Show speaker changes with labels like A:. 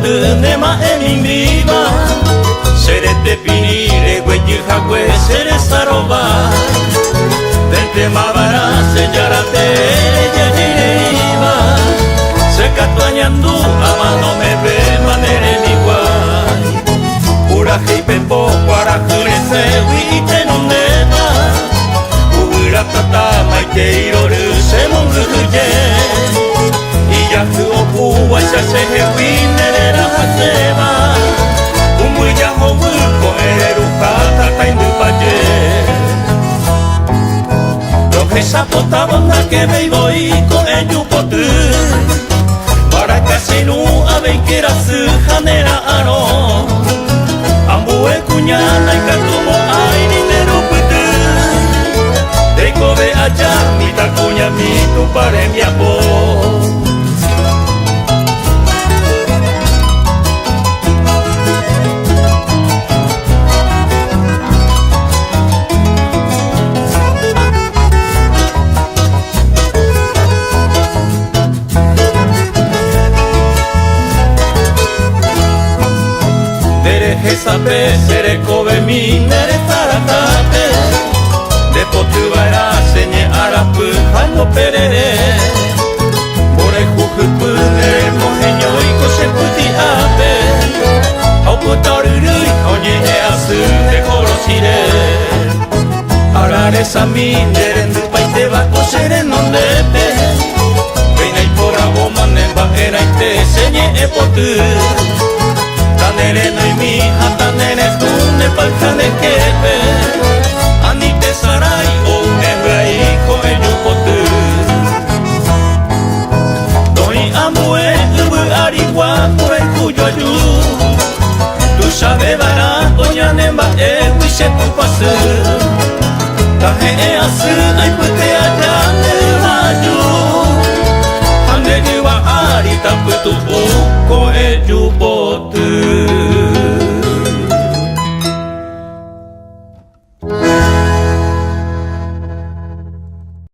A: tu ne ma e mi viva sere te finire quegli cagüe sere sarova dente ma bara señara te yeriva se catuañandu ama no me ve manere ni guay ura hei pepo para jure wi te no neva ura tata mai te iroru se monguye yaku oku wa sa se he wi nere ra haseba umu ya hobu ko eru ka ta tai nu paje lo que sa potaba na que me voy ko enyu potu para que se nu ave que ra su hanera aro ambu e kuñana y katumo ai ni nero putu de kobe aja mi ta kuña mi tu pare mi amor sape sere kobe mi nere taratate de potu bara señe arapu hano perere bore jujupu nere mojeño y kose puti ape haupo taruru oñe e asu de korosire arare sami nere ndupai te va kosere nondepe veina y por agoma nemba era y te señe e potu Tanere no mi hatanere tu ne palkane kepe Anite sarai o nebrai ko enyu potu Doi amue ubu ariwa kore kuyo ayu Tu sabe bara oña nemba e wishe tu pasu Tahe e asu ai pute aja ne raju Hane ni wa ari taputu u ko enyu potu